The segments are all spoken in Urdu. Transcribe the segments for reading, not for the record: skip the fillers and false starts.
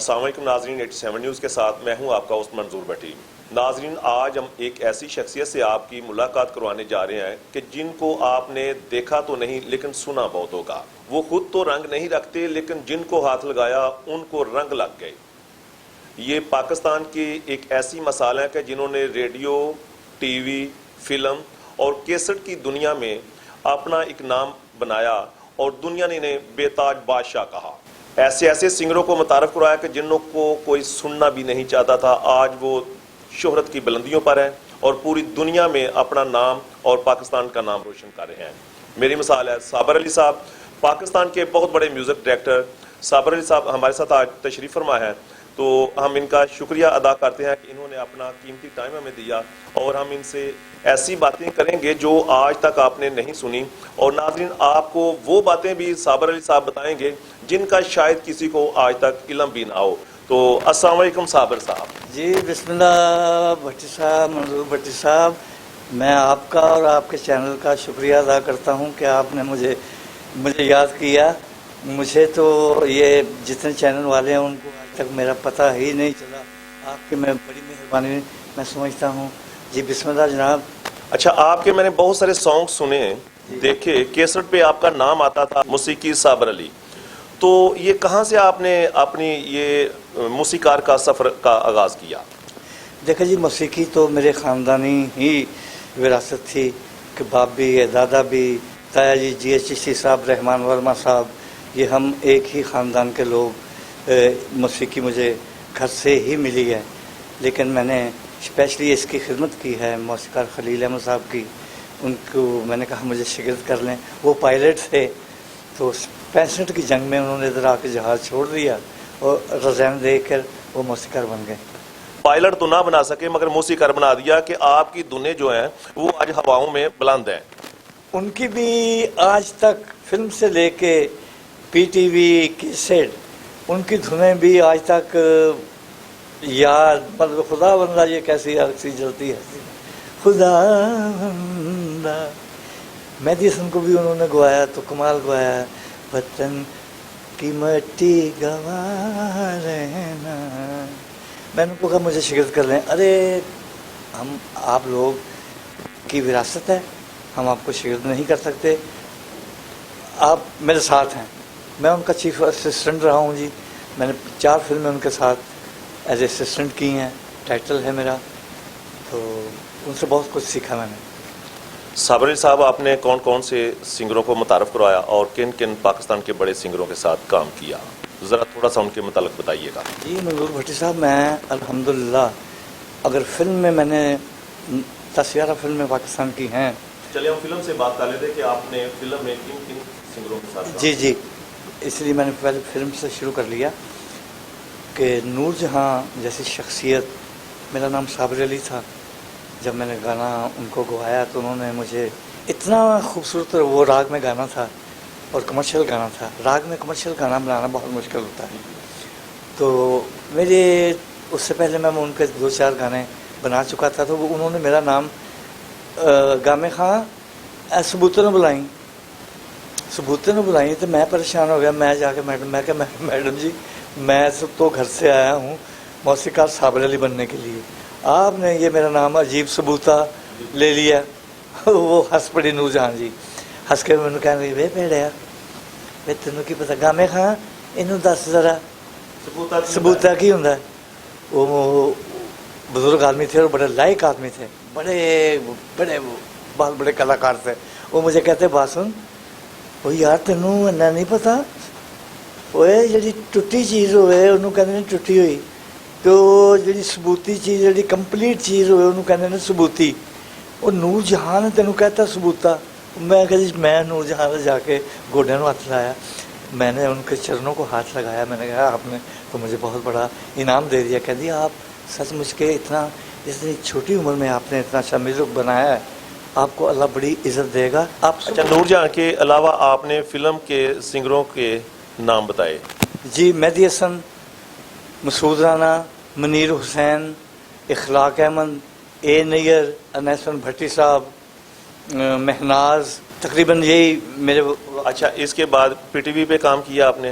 السلام علیکم ناظرین، 87 نیوز کے ساتھ میں ہوں آپ کا ہوسٹ منظور بھٹی۔ ناظرین، آج ہم ایک ایسی شخصیت سے آپ کی ملاقات کروانے جا رہے ہیں کہ جن کو آپ نے دیکھا تو نہیں لیکن سنا بہت ہوگا۔ وہ خود تو رنگ نہیں رکھتے لیکن جن کو ہاتھ لگایا ان کو رنگ لگ گئے۔ یہ پاکستان کی ایک ایسی مثال ہے کہ جنہوں نے ریڈیو، ٹی وی، فلم اور کیسٹ کی دنیا میں اپنا ایک نام بنایا اور دنیا نے انہیں بے تاج بادشاہ کہا۔ ایسے سنگروں کو متعارف کرایا کہ جنوں کو کوئی سننا بھی نہیں چاہتا تھا، آج وہ شہرت کی بلندیوں پر ہیں اور پوری دنیا میں اپنا نام اور پاکستان کا نام روشن کر رہے ہیں۔ میری مثال ہے صابر علی صاحب، پاکستان کے بہت بڑے میوزک ڈائریکٹر صابر علی صاحب ہمارے ساتھ آج تشریف فرما ہے، تو ہم ان کا شکریہ ادا کرتے ہیں کہ انہوں نے اپنا قیمتی ٹائم ہمیں دیا اور ہم ان سے ایسی باتیں کریں گے جو آج تک آپ نے نہیں سنی، اور ناظرین آپ کو وہ باتیں بھی صابر علی صاحب بتائیں گے جن کا شاید کسی کو آج تک علم بھی نہ ہو۔ تو السلام علیکم صابر صاحب۔ جی بسم اللہ بھٹی صاحب، منظور بھٹی صاحب، میں آپ کا اور آپ کے چینل کا شکریہ ادا کرتا ہوں کہ آپ نے مجھے یاد کیا۔ مجھے تو یہ جتنے چینل والے ہیں ان کو آج تک میرا پتہ ہی نہیں چلا، آپ کی میں بڑی مہربانی میں سمجھتا ہوں۔ جی بسم اللہ جناب۔ اچھا، آپ کے میں نے بہت سارے سانگ سنے دیکھے، کیسٹ پہ آپ کا نام آتا تھا موسیقی صابر علی، تو یہ کہاں سے آپ نے اپنی یہ موسیقار کا سفر کا آغاز کیا؟ دیکھیں جی، موسیقی تو میرے خاندانی ہی وراثت تھی کہ باپ بھی ہے، دادا بھی، تایا جی جی ایچ چشتی صاحب، رحمان ورما صاحب، یہ ہم ایک ہی خاندان کے لوگ۔ موسیقی مجھے گھر سے ہی ملی ہے، لیکن میں نے اسپیشلی اس کی خدمت کی ہے موسیقار خلیل احمد صاحب کی۔ ان کو میں نے کہا مجھے شاگرد کر لیں، وہ پائلٹ تھے، تو 65 کی جنگ میں انہوں نے ادھر آ کے جہاز چھوڑ دیا اور رضائن دے کر وہ موسیقار بن گئے۔ پائلٹ تو نہ بنا سکے مگر موسیقار بنا دیا کہ آپ کی دھنیں جو ہیں وہ آج ہواؤں میں بلند ہیں۔ ان کی بھی آج تک فلم سے لے کے پی ٹی وی کیسٹ، ان کی دھنیں بھی آج تک یاد، مطلب خدا بندہ یہ کیسی ہنسی جلتی ہے، خدا بندہ۔ مہدی حسن کو بھی انہوں نے گوایا تو کمال گوایا، وطن کی مٹی گوا رہنا۔ میں نے کہا مجھے شاگرد کر لیں۔ ارے ہم آپ لوگ کی وراثت ہے، ہم آپ کو شاگرد نہیں کر سکتے، آپ میرے ساتھ ہیں۔ میں ان کا چیف اسسٹنٹ رہا ہوں جی، میں نے 4 فلمیں ان کے ساتھ ایز اے اسسٹنٹ کی ہیں، ٹائٹل ہے میرا، تو ان سے بہت کچھ سیکھا میں نے۔ صابر علی صاحب، آپ نے کون کون سے سنگروں کو متعارف کروایا اور کن کن پاکستان کے بڑے سنگروں کے ساتھ کام کیا؟ ذرا تھوڑا سا ان کے متعلق بتائیے گا۔ جی منظور بھٹی صاحب، میں الحمدللہ اگر فلم میں نے 10-11 فلمیں پاکستان کی ہیں۔ چلے ہم فلم سے بات کر لیتے کہ آپ نے فلم میں کن کن سنگروں کے ساتھ جی جی، اس لیے میں نے پہلے فلم سے شروع کر لیا کہ نور جہاں جیسی شخصیت، میرا نام صابر علی تھا، جب میں نے گانا ان کو گوایا تو انہوں نے مجھے اتنا خوبصورت، وہ راگ میں گانا تھا اور کمرشل گانا تھا، راگ میں کمرشل گانا بنانا بہت مشکل ہوتا ہے، تو میرے اس سے پہلے میں ان کے 2-4 گانے بنا چکا تھا، تو انہوں نے میرا نام گامے خاں ثبوتوں نے بلائیں تو میں پریشان ہو گیا۔ میں جا کے میڈم جی میں تو گھر سے آیا ہوں موسیقار صابر علی بننے کے لیے، آپ نے یہ میرا نام عجیب ثبوتا لے لیا۔ وہ ہنس پڑی نور جہاں جی، ہنس کے مجھے کہنے لگی، وے پیڑیا وے تینوں کی پتا گامے خاں اینوں دس ذرا ثبوتا کی ہوں۔ وہ بزرگ آدمی تھے اور بڑے لائق آدمی تھے، بڑے بہت بڑے کلاکار تھے۔ وہ مجھے کہتے باسن، وہ یار تینوں اینا نہیں پتا، وہ جی ٹوٹی چیز ہوئے انہوں کہتے ہیں ٹوٹی ہوئی، تو جی ثبوتی چیز جی کمپلیٹ چیز ہوئے انہوں کہتے ہیں ثبوتی۔ وہ نور جہاں نے تینوں کہتا ثبوتا۔ میں کہ جی میں نور جہاں نے جا کے گوڈے میں ہاتھ لایا، میں نے ان کے چرنوں کو ہاتھ لگایا، میں نے کہا آپ نے تو مجھے بہت بڑا انعام دے دیا۔ کہہ دیا آپ سچ مجھ کے اتنی چھوٹی عمر میں آپ نے اتنا اچھا میوزک بنایا ہے، آپ کو اللہ بڑی عزت دے گا۔ آپ اچھا، نور جہاں کے علاوہ آپ نے فلم کے سنگروں کے نام بتائے؟ جی مہدی حسن، مسعود رانا، منیر حسین، اخلاق احمد، اے نیئر، انیسن بھٹی صاحب، مہناز، تقریباً یہی میرے۔ اچھا، اس کے بعد پی ٹی وی پہ کام کیا آپ نے؟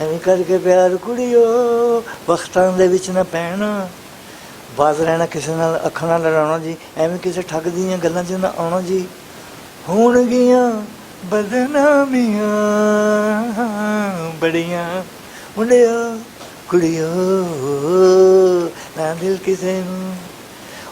ਐਵੇਂ ਕਰਕੇ ਪਿਆਰ ਕੁੜੀਓ ਵਕਤਾਂ ਦੇ ਵਿੱਚ ਨਾ ਪੈਣਾ, ਬਾਜ਼ ਰਹਿਣਾ ਕਿਸੇ ਨਾਲ ਅੱਖਾਂ ਨਾਲ ਲੜਾਉਣਾ ਜੀ, ਐਵੇਂ ਕਿਸੇ ਠੱਗ ਦੀਆਂ ਗੱਲਾਂ 'ਚ ਨਾ ਆਉਣਾ ਜੀ, ਹੋਣਗੀਆਂ ਬਦਨਾਮੀਆਂ ਬੜੀਆਂ ਮੁੰਡਿਓ ਕੁੜੀਓ ਨਾ ਦਿਲ ਕਿਸੇ ਨੂੰ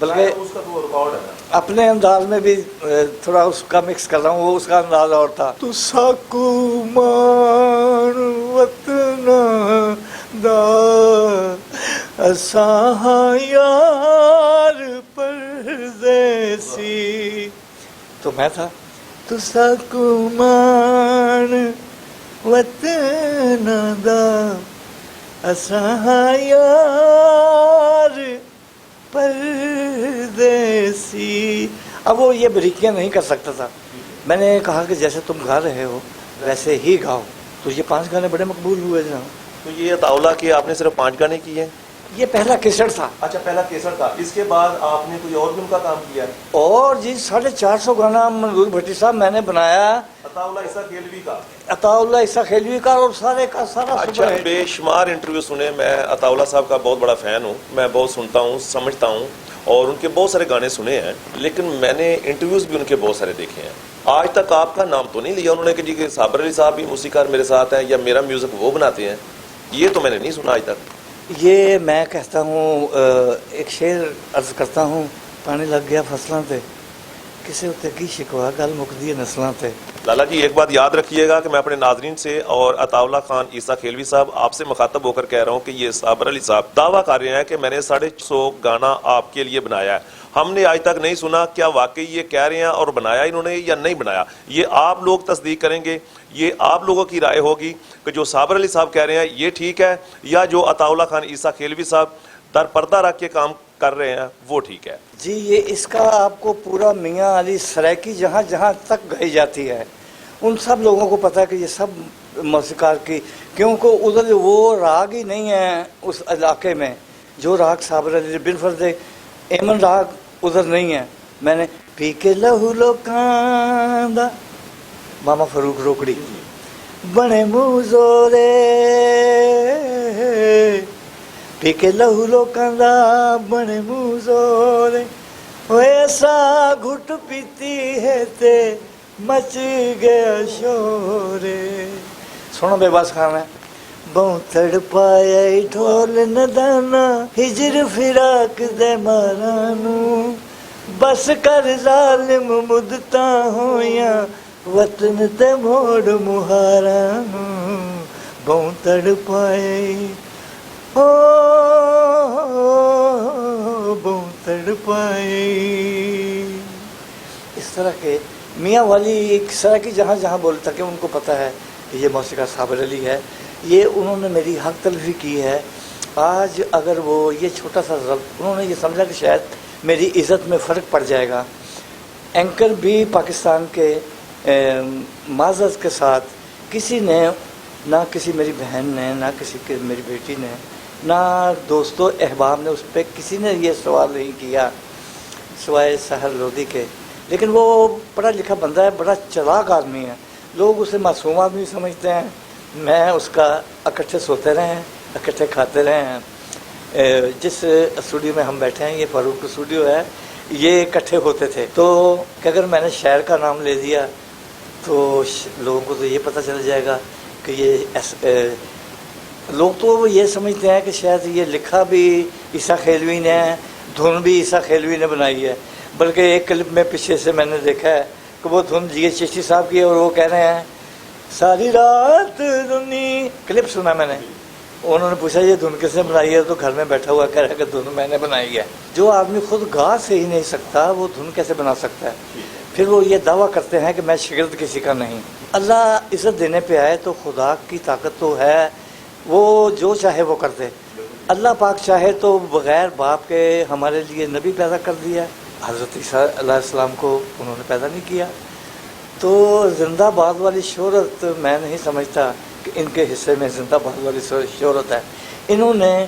بلکہ اس کا تو ریکارڈ ہے نا. اپنے انداز میں بھی تھوڑا اس کا مکس کر رہا ہوں، وہ اس کا انداز اور تھا. تو ساکو مان وطن دا اساں یار پردیسی، تو میں تھا تو ساکو مان وطن دا اساں یار پردیسی. اب وہ یہ بریکیاں نہیں کر سکتا تھا. میں نے کہا کہ جیسے تم گا رہے ہو ویسے ہی گاؤ. تو یہ 5 گانے بڑے مقبول ہوئے جناب. تو یہ اطاولہ کے آپ نے صرف 5 گانے کیے ہیں؟ یہ پہلا کیسٹ تھا. اچھا پہلا کیسٹ تھا. اس کے بعد آپ نے کوئی اور بھی ان کا کام کیا ہے؟ اور جی 450 گانا منظور بھٹی صاحب میں نے بنایا. اطاولہ عیسیٰ کھیلوی کا، عطاءاللہ عیسیٰ خیلوی کا، اور سارے کا سارا اچھا سپر ہٹ. بے شمار انٹرویو سنے. میں اطاولہ صاحب کا بہت بڑا فین ہوں، میں بہت سنتا ہوں، سمجھتا ہوں، اور ان کے بہت سارے گانے سنے ہیں، لیکن میں نے انٹرویوز بھی ان کے بہت سارے دیکھے ہیں. آج تک آپ کا نام تو نہیں لیا انہوں نے کہ جی کہ صابر علی صاحب بھی موسیقار میرے ساتھ ہیں یا میرا میوزک وہ بناتے ہیں. یہ تو میں نے نہیں سنا آج تک. یہ میں کہتا ہوں ایک شعر عرض کرتا ہوں. پانی لگ گیا فصلاں تے کسے اتے کی شکوا گل مکدی نسلاں تے. لالا جی ایک بات یاد رکھیے گا کہ میں اپنے ناظرین سے اور اطاولہ خان عیسیٰ خیلوی صاحب آپ سے مخاطب ہو کر کہہ رہا ہوں کہ یہ صابر علی صاحب دعویٰ کر رہے ہیں کہ میں نے 150 گانا آپ کے لیے بنایا ہے. ہم نے آج تک نہیں سنا کیا واقعی یہ کہہ رہے ہیں اور بنایا انہوں نے یا نہیں بنایا. یہ آپ لوگ تصدیق کریں گے، یہ آپ لوگوں کی رائے ہوگی کہ جو صابر علی صاحب کہہ رہے ہیں یہ ٹھیک ہے یا جو اطاولہ خان عیسیٰ خیلوی صاحب در پردہ رکھ کے کام کر رہے ہیں وہ ٹھیک ہے. جی یہ اس کا آپ کو پورا میاں علی سرائکی جہاں جہاں تک گائی جاتی ہے ان سب لوگوں کو پتہ ہے کہ یہ سب موسیقار کی، کیونکہ ادھر وہ راگ ہی نہیں ہے اس علاقے میں جو راگ صابر علی بالفرض ایمن راگ ادھر نہیں ہے. میں نے پی کے لہو لوکاں دا ماما فاروق روکڑی بنے منہ زورے، پی کے لہو لوکاں دا بنے منہ زورے، ایسا گھٹ پیتی ہے تے مچ گیا شورے. سنو بے باس خان ہے. بہوں تڑ پایا ڈھول ندانا ہجر فراق دے مارانو، بس کر ظالم مدتا ہویاں وطن تے موڑ مہارانو. بہوں تڑ پائے بہوں تڑ پائے. اس طرح کے میاں والی ایک سرائکی جہاں جہاں بولتا کہ ان کو پتہ ہے کہ یہ موسیقار صابر علی ہے. یہ انہوں نے میری حق تلفی کی ہے. آج اگر وہ یہ چھوٹا سا ضبط انہوں نے یہ سمجھا کہ شاید میری عزت میں فرق پڑ جائے گا. اینکر بھی پاکستان کے معزز کے ساتھ کسی نے نہ کسی میری بہن نے نہ کسی کے میری بیٹی نے نہ دوستوں احباب نے اس پہ کسی نے یہ سوال نہیں کیا سوائے سحر لودھی کے. لیکن وہ پڑھا لکھا بندہ ہے، بڑا چلاک آدمی ہے. لوگ اسے معصوم آدمی سمجھتے ہیں. میں اس کا اکٹھے سوتے رہے ہیں، اکٹھے کھاتے رہے ہیں. جس اسٹوڈیو میں ہم بیٹھے ہیں یہ فاروق اسٹوڈیو ہے، یہ اکٹھے ہوتے تھے. تو کہ اگر میں نے شاعر کا نام لے دیا تو لوگوں کو تو یہ پتہ چل جائے گا کہ یہ لوگ تو یہ سمجھتے ہیں کہ شاید یہ لکھا بھی عیسیٰ خیلوی نے ہے، دھن بھی عیسیٰ خیلوی نے بنائی ہے. بلکہ ایک کلپ میں پیچھے سے میں نے دیکھا ہے کہ وہ دھن جی چشتی صاحب کی ہے اور وہ کہہ رہے ہیں ساری رات دھنی. کلپ سنا میں نے. انہوں نے پوچھا یہ دھن کس نے بنائی ہے تو گھر میں بیٹھا ہوا کہہ رہا ہے کہ دھن میں نے بنائی ہے. جو آدمی خود گا سے ہی نہیں سکتا وہ دھن کیسے بنا سکتا ہے؟ پھر وہ یہ دعویٰ کرتے ہیں کہ میں شاگرد کسی کا نہیں. اللہ عزت دینے پہ آئے تو خدا کی طاقت تو ہے، وہ جو چاہے وہ کر دے. اللہ پاک چاہے تو بغیر باپ کے ہمارے لیے نبی پیدا کر دیا. حضرت عیسیٰ علیہ السلام کو انہوں نے پیدا نہیں کیا. تو زندہ باد والی شہرت میں نہیں سمجھتا کہ ان کے حصے میں زندہ باد والی شہرت ہے. انہوں نے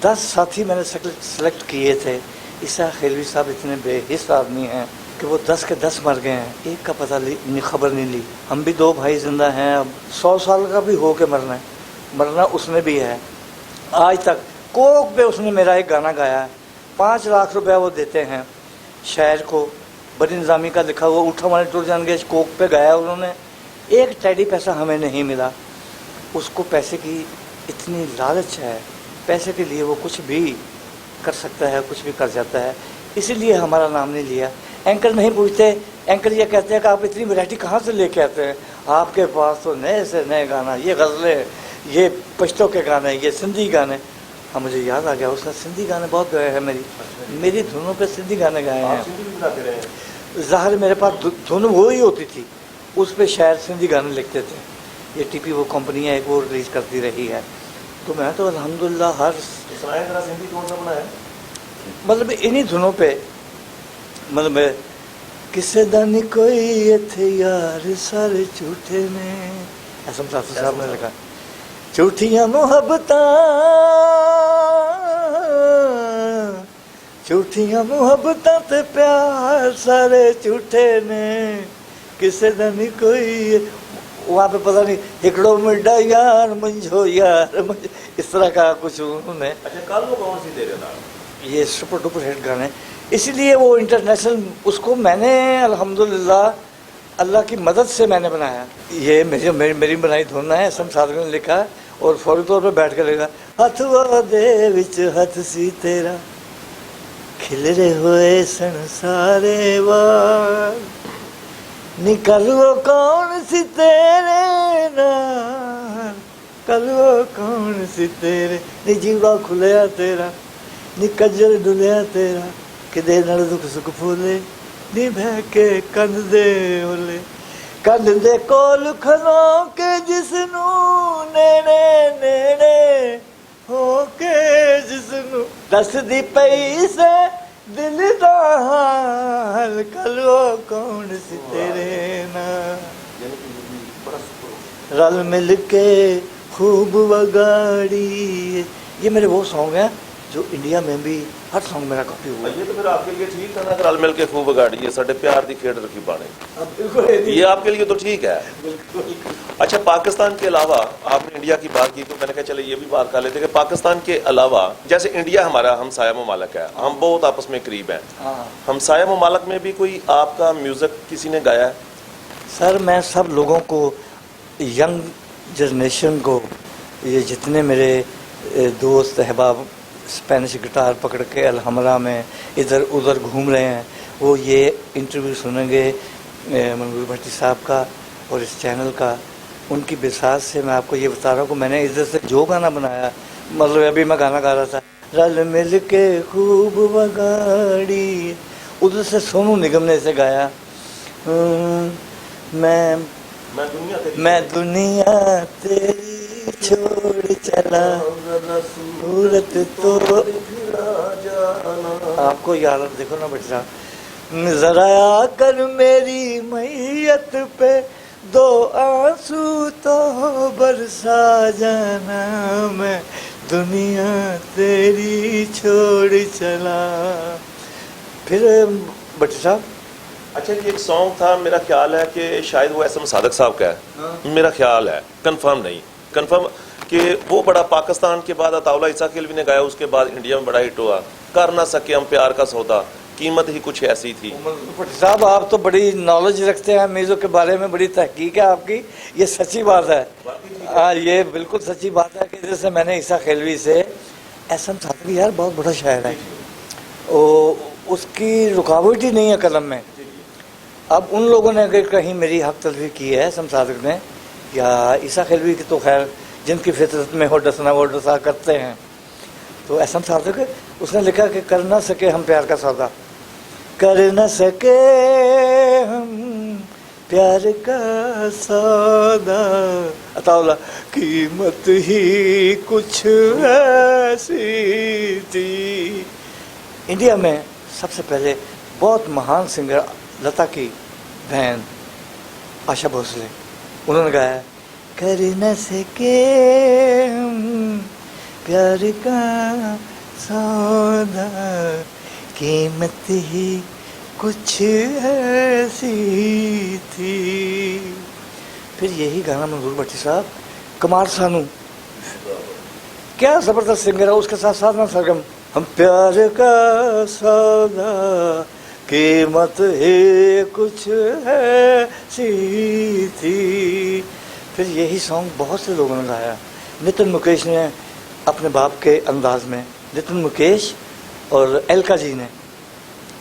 10 ساتھی میں نے سلیکٹ کیے تھے. عیسیٰ خیلوی صاحب اتنے بے حس آدمی ہیں کہ وہ 10 کے 10 مر گئے ہیں. ایک کا پتہ خبر نہیں لی. ہم بھی 2 بھائی زندہ ہیں. اب 100 سال کا بھی ہو کے مرنا اس نے بھی ہے. آج تک کوک پہ اس نے میرا ایک گانا گایا ہے. 5 لاکھ روپے وہ دیتے ہیں شاعر کو. بڑی نظامی کا لکھا ہوا اٹھا والے ٹور جان گے کوک پہ گایا انہوں نے. ایک ٹیڈی پیسہ ہمیں نہیں ملا. اس کو پیسے کی اتنی لالچ ہے، پیسے کے لیے وہ کچھ بھی کر سکتا ہے، کچھ بھی کر جاتا ہے. اسی لیے ہمارا نام نہیں لیا. اینکر نہیں پوچھتے, اینکر یہ کہتے ہیں کہ آپ اتنی ویرائٹی کہاں سے لے کے آتے ہیں, آپ کے پاس تو نئے سے نئے گانا, یہ غزلیں, یہ پشتوں کے گانے, یہ سندھی گانے. ہاں مجھے یاد آ گیا, اس نے سندھی گانے بہت گائے ہیں, میری دھنوں پہ سندھی گانے گائے ہیں. ظاہر میرے پاس دھن وہی ہوتی تھی, اس پہ شاید سندھی گانے لکھتے تھے. یہ ٹی پی وہ کمپنی ہے, ایک وہ ریلیز کرتی رہی ہے. تو میں تو الحمدللہ ہر سندھی کون سا بنا ہے, مطلب انہی دھنوں پہ, مطلب کسے دن کوئی اتھے یار سارے جھوٹے نے, احسن صافی صاحب نے لکھا. جھوٹیاں محبتاں, جھوٹیاں محبتاں تے پیار سارے جھوٹے نے, کسے دن کوئی, وہاں پہ پتہ نہیں ہکڑو مڈا یار منجھو یار, اس طرح کا کچھ انہوں نے. اچھا کل وہ کون سی دے رہے تھا, یہ سپر ڈپر ہٹ گانے, اسی لیے وہ انٹرنیشنل, اس کو میں نے الحمدللہ اللہ کی مدد سے میں نے بنایا. یہ میری بنائی دھن ہے, سم صادق نے لکھا, اور فوری طور پہ بیٹھ کے لکھا. ہاتھ دے وچ ہاتھ سی تیرا, کھلرے ہوئے سن سارے وار, نکل وہ کون سی تیرے نال, کل وہ کون سی تیرے, نی جیوا کھلیا تیرا, نی کجل ڈلیا تیرا, کدے نال دکھ سکھ پھولے, نی بہ کے کند دے اولے, کند دے کول کھلو کے جس نو نیڑے نیڑے ہو کے, جس نو دس دی پئی سے دل دا حال, کل وہ کون سی تیرے نال, رل مل کے خوب وگاڑی. یہ میرے وہ سانگ ہیں جو انڈیا میں بھی ہر سانگ میرا کاپی ہوا. یہ تو پھر آپ کے لیے ٹھیک تھا نا, رل مل کے خوب گاڑی, ساڈے پیار دی کھیڈ رکھی بانے, یہ آپ کے لیے تو ٹھیک ہے. اچھا پاکستان کے علاوہ آپ نے انڈیا کی بات کی, تو میں نے کہا چلے یہ بھی بات کر لیتے کہ پاکستان کے علاوہ, جیسے انڈیا ہمارا ہمسایہ ممالک ہے, ہم بہت آپس میں قریب ہیں, ہمسایہ ممالک میں بھی کوئی آپ کا میوزک کسی نے گایا ہے؟ سر میں سب لوگوں کو, ینگ جنریشن کو, یہ جتنے میرے دوست احباب اسپینش گٹار پکڑ کے الحمرہ میں ادھر ادھر گھوم رہے ہیں, وہ یہ انٹرویو سنیں گے منظور بھٹی صاحب کا اور اس چینل کا. ان کی بساط سے میں آپ کو یہ بتا رہا ہوں کہ میں نے ادھر سے جو گانا بنایا, مطلب ابھی میں گانا گا رہا تھا, رل مل کے خوب وگاڑی, ادھر سے سونو نگم نے اسے گایا. میں دنیا تیری چھوڑ چلا, صورت تو آپ کو یار دیکھو نا بیٹا, ذرا آ کر میری میت پہ دو آنسو تو برسا جانا, میں دنیا تیری چھوڑ چلا. پھر بٹی صاحب, اچھا یہ ایک سانگ تھا, میرا خیال ہے کہ شاید وہ احسن صادق صاحب کا ہے, میرا خیال ہے, کنفرم نہیں, کنفرم کہ وہ بڑا پاکستان کے بعد عطا اللہ عیسیٰ کیلوی نے گایا, اس کے بعد انڈیا میں بڑا ہٹ ہوا, کر نہ سکے ہم پیار کا سودا, قیمت ہی کچھ ایسی تھی. بٹی صاحب آپ تو بڑی نالج رکھتے ہیں میوزک کے بارے میں, بڑی تحقیق ہے آپ کی, یہ سچی بات ہے. ہاں یہ بالکل سچی بات ہے کہ جیسے میں نے عیسیٰ کیلوی سے, احسن صادق یار بہت بڑا شاعر ہے, اس کی رکاوٹ ہی نہیں ہے قلم میں. اب ان لوگوں نے اگر کہیں میری حق تلفی کی ہے احسن صادق نے یا عیسیٰ کیلوی کی, تو خیر جن کی فطرت میں ہو ڈسنا وہ ڈسا کرتے ہیں. تو احسن صادق اس نے لکھا کہ کر نہ سکے ہم پیار کا سودا, کر نہ سکے ہم پیار کا سودا, عطا اللہ قیمت ہی کچھ ایسی تھی. انڈیا میں سب سے پہلے بہت مہان سنگر لتا کی بہن آشا بھوسلے, انہوں نے گایا کر نہ سکے ہم پیار کا سودا, قیمت ہی کچھ ایسی تھی. پھر یہی گانا منظور بھٹی صاحب, کمار سانو کیا زبردست سنگر ہے, اس کے ساتھ ساتھ نا سرگم, ہم پیار کا سودا قیمت ہی کچھ ایسی تھی. پھر یہی سانگ بہت سے لوگوں نے گایا. نتن مکیش نے اپنے باپ کے انداز میں, نتن مکیش اور الکا جی نے,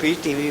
PTV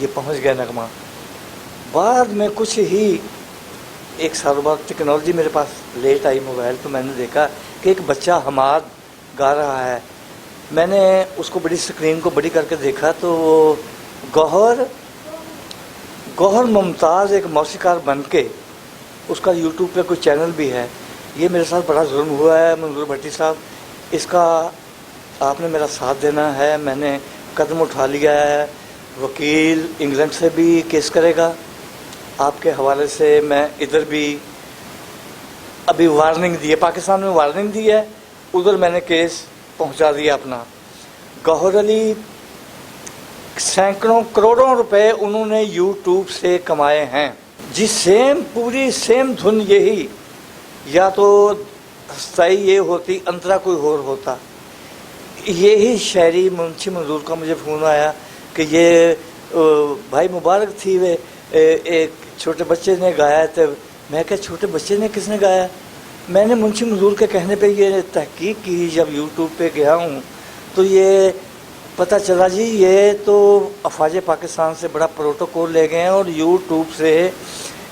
یہ پہنچ گیا نغمہ. بعد میں کچھ ہی ایک سال بعد ٹیکنالوجی میرے پاس لیٹ آئی موبائل، تو میں نے دیکھا کہ ایک بچہ حماد گا رہا ہے. میں نے اس کو بڑی اسکرین کو بڑی کر کے دیکھا تو وہ گوہر ممتاز ایک موسیقار بن کے اس کا یوٹیوب پہ کوئی چینل بھی ہے. یہ میرے ساتھ بڑا ظلم ہوا ہے منظور بھٹی صاحب، اس کا آپ نے میرا ساتھ دینا ہے. میں نے قدم اٹھا لیا ہے، وکیل انگلینڈ سے بھی کیس کرے گا آپ کے حوالے سے. میں ادھر بھی ابھی وارننگ دی ہے، پاکستان میں وارننگ دی ہے، ادھر میں نے کیس پہنچا دیا اپنا. گوہر علی سینکڑوں کروڑوں روپے انہوں نے یوٹیوب سے کمائے ہیں. جی پوری سیم دھن یہی، یا تو ہستائی یہ ہوتی انترا کوئی اور ہوتا. یہی شاعری منشی منظور کا مجھے فون آیا کہ یہ بھائی مبارک تھی وہ ایک چھوٹے بچے نے گایا. تو میں کہ چھوٹے بچے نے کس نے گایا؟ میں نے منشی منظور کے کہنے پہ یہ تحقیق کی. جب یوٹیوب پہ گیا ہوں تو یہ پتہ چلا جی یہ تو افواج پاکستان سے بڑا پروٹوکول لے گئے ہیں اور یوٹیوب سے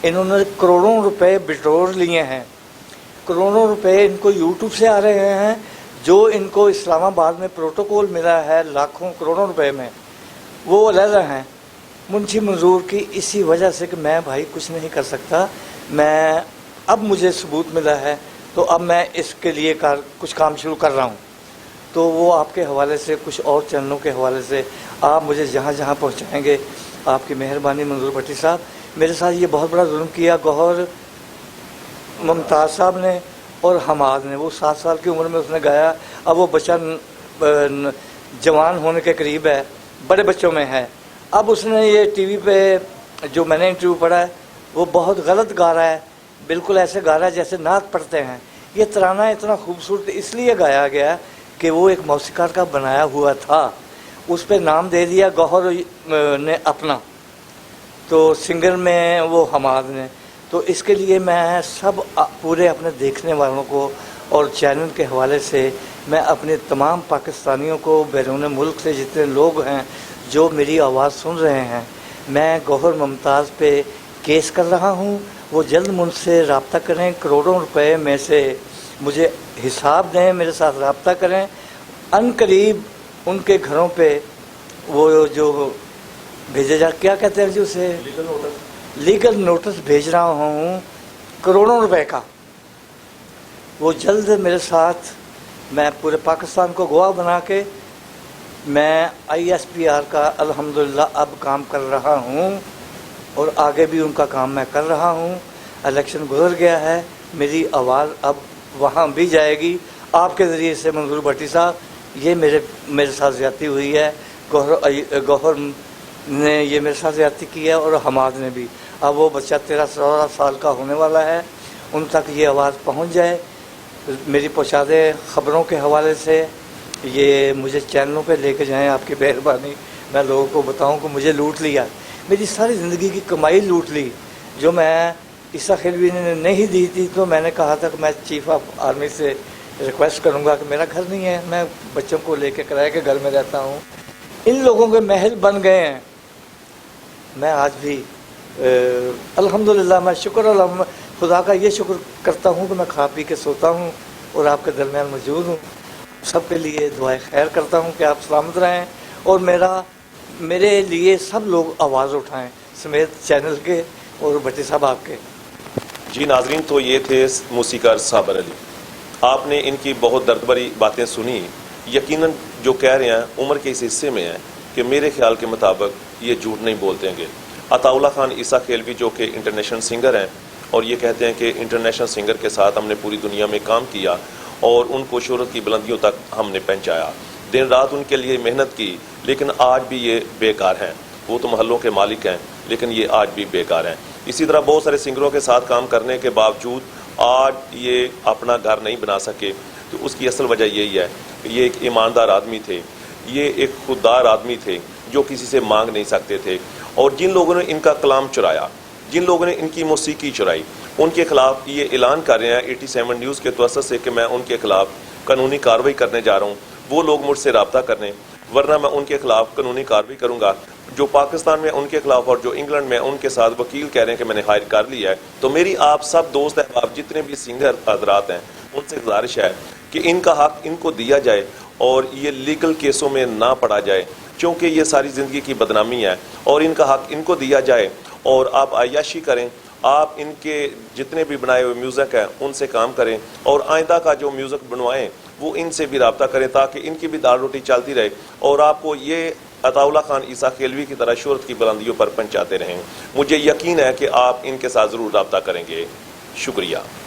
انہوں نے کروڑوں روپے بٹور لیے ہیں. کروڑوں روپے ان کو یوٹیوب سے آ رہے ہیں. جو ان کو اسلام آباد میں پروٹوکول ملا ہے لاکھوں کروڑوں روپے میں، وہ علیحدہ ہیں منشی منظور کی. اسی وجہ سے کہ میں بھائی کچھ نہیں کر سکتا، میں اب مجھے ثبوت ملا ہے تو اب میں اس کے لیے کچھ کام شروع کر رہا ہوں. تو وہ آپ کے حوالے سے کچھ اور چینلوں کے حوالے سے آپ مجھے جہاں جہاں پہنچائیں گے آپ کی مہربانی. منظور بھٹی صاحب میرے ساتھ یہ بہت بڑا ظلم کیا گوہر ممتاز صاحب نے اور حماد نے. وہ 7 سال کی عمر میں اس نے گایا. اب وہ بچہ جوان ہونے کے قریب ہے، بڑے بچوں میں ہے. اب اس نے یہ ٹی وی پہ جو میں نے انٹرویو پڑھا ہے وہ بہت غلط گا رہا ہے، بالکل ایسے گا رہا ہے جیسے نعت پڑھتے ہیں. یہ ترانہ اتنا خوبصورت اس لیے گایا گیا کہ وہ ایک موسیقار کا بنایا ہوا تھا، اس پہ نام دے دیا گوہر نے اپنا، تو سنگر میں وہ حماد نے. تو اس کے لیے میں سب پورے اپنے دیکھنے والوں کو اور چینل کے حوالے سے میں اپنے تمام پاکستانیوں کو بیرون ملک سے جتنے لوگ ہیں جو میری آواز سن رہے ہیں، میں گوہر ممتاز پہ کیس کر رہا ہوں. وہ جلد مجھ سے رابطہ کریں، کروڑوں روپے میں سے مجھے حساب دیں، میرے ساتھ رابطہ کریں. ان قریب ان کے گھروں پہ وہ جو بھیجا جا کیا کہتے ہیں جی اسے لیگل نوٹس بھیج رہا ہوں کروڑوں روپے کا. وہ جلد میرے ساتھ، میں پورے پاکستان کو گواہ بنا کے میں ISPR کا الحمدللہ اب کام کر رہا ہوں اور آگے بھی ان کا کام میں کر رہا ہوں. الیکشن گزر گیا ہے، میری آواز اب وہاں بھی جائے گی آپ کے ذریعے سے. منظور بھٹی صاحب یہ میرے ساتھ زیادتی ہوئی ہے، گوہر نے یہ میرے ساتھ زیادتی کی ہے اور حماد نے بھی. اب وہ بچہ 13-14 سال کا ہونے والا ہے، ان تک یہ آواز پہنچ جائے، میری پہنچا دے. خبروں کے حوالے سے یہ مجھے چینلوں پہ لے کے جائیں آپ کی مہربانی. میں لوگوں کو بتاؤں کہ مجھے لوٹ لیا، میری ساری زندگی کی کمائی لوٹ لی جو میں عیسیٰ خیلوی نے نہیں دی تھی. تو میں نے کہا تھا کہ میں چیف آف آرمی سے ریکویسٹ کروں گا کہ میرا گھر نہیں ہے، میں بچوں کو لے کے کرائے کے گھر میں رہتا ہوں. ان لوگوں کے محل بن گئے ہیں. میں آج بھی الحمدللہ میں شکر خدا کا یہ شکر کرتا ہوں کہ میں کھا پی کے سوتا ہوں اور آپ کے درمیان موجود ہوں. سب کے لیے دعائیں خیر کرتا ہوں کہ آپ سلامت رہیں اور میرے لیے سب لوگ آواز اٹھائیں سمیت چینل کے اور بھٹی صاحب آپ کے. جی ناظرین، تو یہ تھے موسیقار صابر علی. آپ نے ان کی بہت درد بھری باتیں سنی. یقیناً جو کہہ رہے ہیں عمر کے اس حصے میں ہیں کہ میرے خیال کے مطابق یہ جھوٹ نہیں بولتے گے. عطا اللہ خان عیسیٰ خیلوی جو کہ انٹرنیشنل سنگر ہیں اور یہ کہتے ہیں کہ انٹرنیشنل سنگر کے ساتھ ہم نے پوری دنیا میں کام کیا اور ان کو شہرت کی بلندیوں تک ہم نے پہنچایا، دن رات ان کے لیے محنت کی، لیکن آج بھی یہ بیکار ہیں. وہ تو محلوں کے مالک ہیں لیکن یہ آج بھی بیکار ہیں. اسی طرح بہت سارے سنگروں کے ساتھ کام کرنے کے باوجود آج یہ اپنا گھر نہیں بنا سکے. تو اس کی اصل وجہ یہی ہے کہ یہ ایک ایماندار آدمی تھے، یہ ایک خوددار آدمی تھے جو کسی سے مانگ نہیں سکتے تھے. اور جن لوگوں نے ان کا کلام چرایا، جن لوگوں نے ان کی موسیقی چرائی، ان کے خلاف یہ اعلان کر رہے ہیں 87 نیوز کے توسط سے کہ میں ان کے خلاف قانونی کارروائی کرنے جا رہا ہوں. وہ لوگ مجھ سے رابطہ کرنے، ورنہ میں ان کے خلاف قانونی کارروائی کروں گا. جو پاکستان میں ان کے خلاف اور جو انگلینڈ میں ان کے ساتھ وکیل کہہ رہے ہیں کہ میں نے ہائر کر لیا ہے، تو میری آپ سب دوست احباب جتنے بھی سنگر حضرات ہیں ان سے گزارش ہے کہ ان کا حق ان کو دیا جائے اور یہ لیگل کیسوں میں نہ پڑا جائے، چونکہ یہ ساری زندگی کی بدنامی ہے، اور ان کا حق ان کو دیا جائے اور آپ عیاشی کریں، آپ ان کے جتنے بھی بنائے ہوئے میوزک ہیں ان سے کام کریں، اور آئندہ کا جو میوزک بنوائیں وہ ان سے بھی رابطہ کریں تاکہ ان کی بھی دال روٹی چلتی رہے اور آپ کو یہ عطا اللہ خان عیسیٰ کھیلوی کی طرح شہرت کی بلندیوں پر پہنچاتے رہیں۔ مجھے یقین ہے کہ آپ ان کے ساتھ ضرور رابطہ کریں گے۔ شکریہ۔